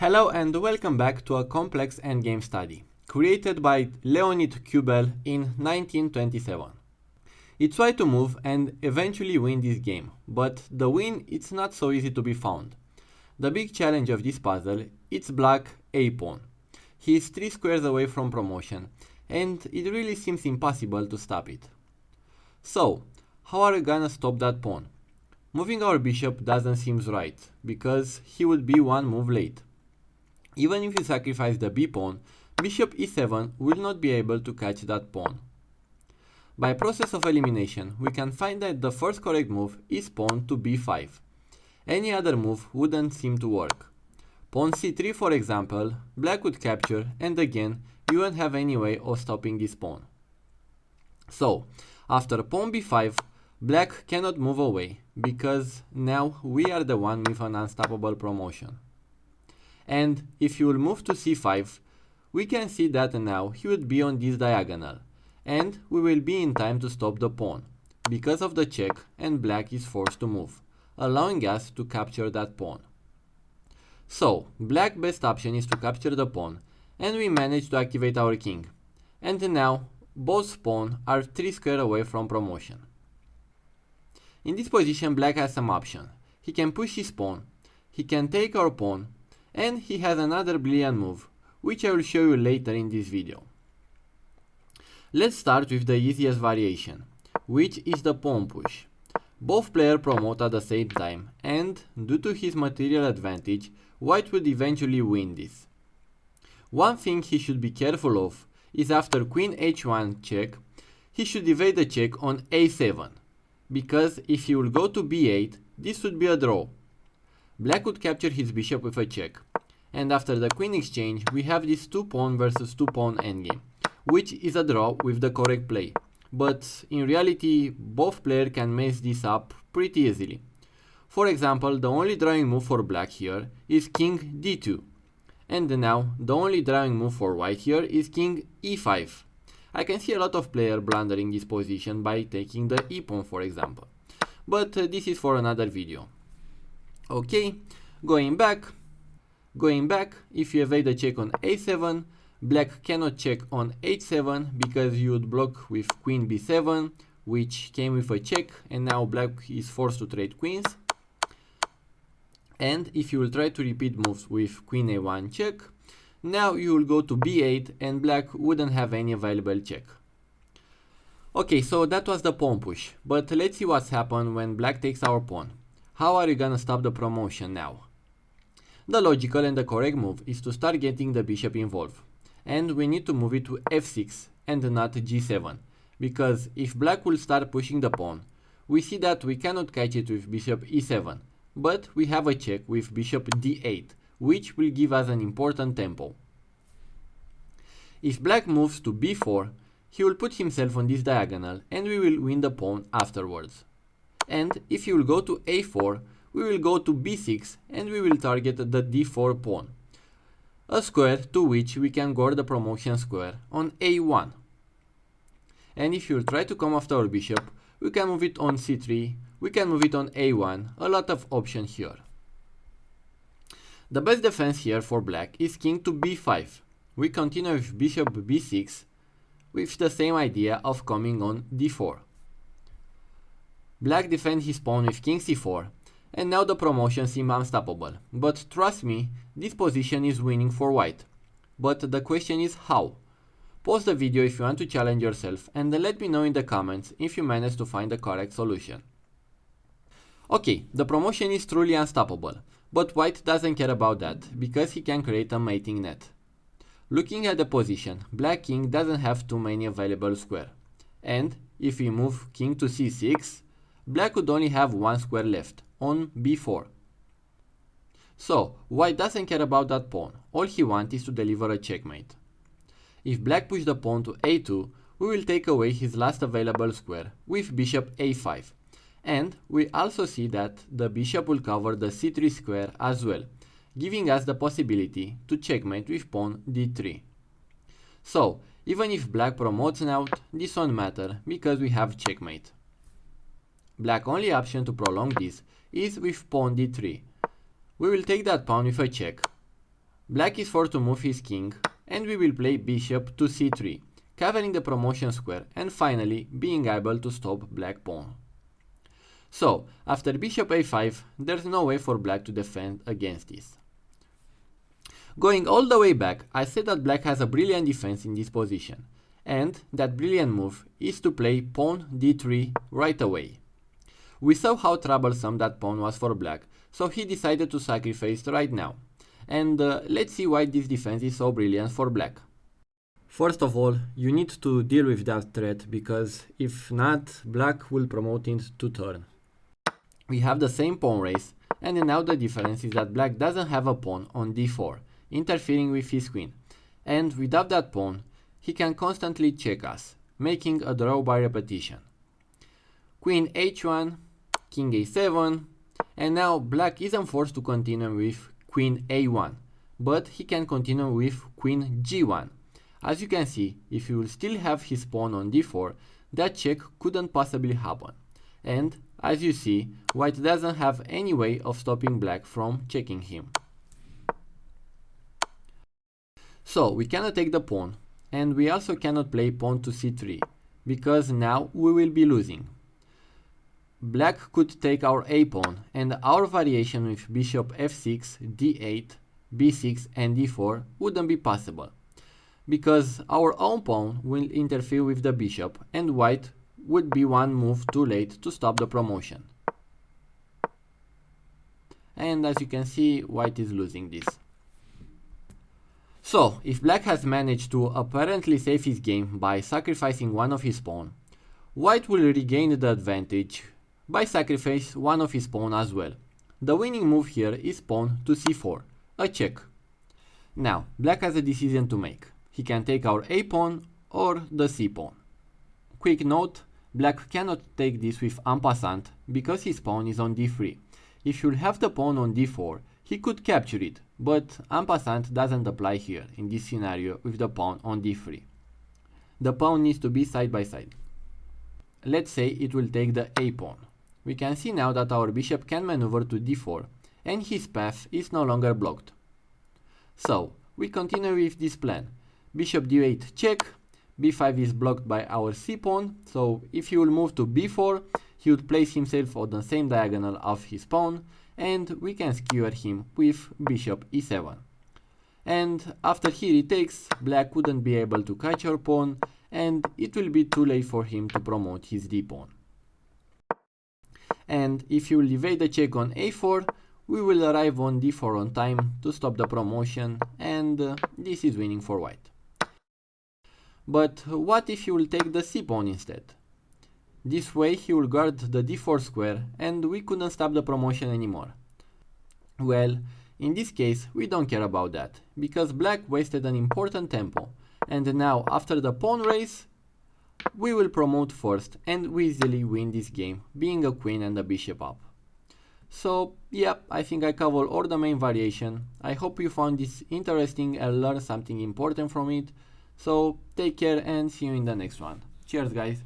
Hello and welcome back to a complex endgame study, created by Leonid Kubbel in 1927. It's try to move and eventually win this game, but the win it's not so easy to be found. The big challenge of this puzzle is black a pawn. He is 3 squares away from promotion, and it really seems impossible to stop it. So, how are we gonna stop that pawn? Moving our bishop doesn't seem right, because he would be one move late. Even if you sacrifice the b pawn, bishop e7 will not be able to catch that pawn. By process of elimination, we can find that the first correct move is pawn to b5. Any other move wouldn't seem to work. Pawn c3 for example, black would capture, and again, you won't have any way of stopping this pawn. So, after pawn b5, black cannot move away, because now we are the one with an unstoppable promotion. And if you will move to c5, we can see that now he would be on this diagonal, and we will be in time to stop the pawn, because of the check, and black is forced to move, allowing us to capture that pawn. So, black's best option is to capture the pawn, and we manage to activate our king. And now, both pawns are 3 squares away from promotion. In this position, black has some option. He can push his pawn, he can take our pawn, and he has another brilliant move, which I will show you later in this video. Let's start with the easiest variation, which is the pawn push. Both players promote at the same time, and due to his material advantage, white would eventually win this. One thing he should be careful of is after queen h1 check, he should evade the check on a7, because if he will go to b8, this would be a draw. Black would capture his bishop with a check, and after the queen exchange we have this 2 pawn versus 2 pawn endgame, which is a draw with the correct play, but in reality both players can mess this up pretty easily. For example, the only drawing move for black here is king d2, and now the only drawing move for white here is king e5. I can see a lot of players blundering this position by taking the e pawn for example, but this is for another video. Okay, going back, if you evade the check on a7, black cannot check on h7 because you would block with queen b7, which came with a check, and now black is forced to trade queens. And if you will try to repeat moves with queen a1 check, now you will go to b8 and black wouldn't have any available check. Okay, so that was the pawn push, but let's see what's happened when black takes our pawn. How are you gonna stop the promotion now? The logical and the correct move is to start getting the bishop involved, and we need to move it to f6 and not g7, because if black will start pushing the pawn, we see that we cannot catch it with bishop e7, but we have a check with bishop d8, which will give us an important tempo. If black moves to b4, he will put himself on this diagonal and we will win the pawn afterwards. And if he will go to a4, we will go to b6 and we will target the d4 pawn, a square to which we can guard the promotion square on a1. And if you will try to come after our bishop, we can move it on c3, we can move it on a1, a lot of options here. The best defense here for black is king to b5. We continue with bishop b6 with the same idea of coming on d4. Black defends his pawn with king c4, and now the promotion seems unstoppable, but trust me, this position is winning for white. But the question is how? Pause the video if you want to challenge yourself and let me know in the comments if you manage to find the correct solution. Okay, the promotion is truly unstoppable, but white doesn't care about that, because he can create a mating net. Looking at the position, black king doesn't have too many available squares, and if we move king to c6, black would only have one square left, on b4. So, white doesn't care about that pawn, all he wants is to deliver a checkmate. If black pushes the pawn to a2, we will take away his last available square with bishop a5, and we also see that the bishop will cover the c3 square as well, giving us the possibility to checkmate with pawn d3. So, even if black promotes now, this won't matter because we have checkmate. Black's only option to prolong this is with pawn d3. We will take that pawn with a check, Black is forced to move his king, and we will play bishop to c3, covering the promotion square and finally being able to stop black pawn. So, after bishop a5, there's no way for black to defend against this. Going all the way back, I said that black has a brilliant defense in this position, and that brilliant move is to play pawn d3 right away. We saw how troublesome that pawn was for black, so he decided to sacrifice right now. And let's see why this defense is so brilliant for black. First of all, you need to deal with that threat, because if not, black will promote into turn. We have the same pawn race, and now the difference is that black doesn't have a pawn on d4, interfering with his queen, and without that pawn, he can constantly check us, making a draw by repetition. Queen h1, king a7, and now black isn't forced to continue with queen a1, but he can continue with queen g1. As you can see, if he will still have his pawn on d4, that check couldn't possibly happen. And, as you see, white doesn't have any way of stopping black from checking him. So, we cannot take the pawn, and we also cannot play pawn to c3, because now we will be losing. Black could take our a pawn, and our variation with bishop f6, d8, b6 and d4 wouldn't be possible, because our own pawn will interfere with the bishop, and white would be one move too late to stop the promotion. And as you can see, white is losing this. So, if black has managed to apparently save his game by sacrificing one of his pawn, white will regain the advantage by sacrificing one of his pawn as well. The winning move here is pawn to c4, a check. Now, black has a decision to make. He can take our a pawn or the c pawn. Quick note, black cannot take this with en passant because his pawn is on d3. If he will have the pawn on d4, he could capture it, but en passant doesn't apply here in this scenario with the pawn on d3. The pawn needs to be side by side. Let's say it will take the a pawn. We can see now that our bishop can maneuver to d4 and his path is no longer blocked. So, we continue with this plan. Bishop d8 check, b5 is blocked by our c pawn, so if he will move to b4, he would place himself on the same diagonal of his pawn, and we can skewer him with bishop e7. And after he retakes, black wouldn't be able to catch our pawn, and it will be too late for him to promote his d pawn. And if he will evade the check on a4, we will arrive on d4 on time to stop the promotion, and this is winning for white. But what if he will take the c pawn instead? This way he will guard the d4 square and we couldn't stop the promotion anymore. Well, in this case we don't care about that, because black wasted an important tempo, and now after the pawn race, we will promote first and we easily win this game, being a queen and a bishop up. So yeah, I think I covered all the main variation. I hope you found this interesting and learned something important from it. So take care and see you in the next one. Cheers guys!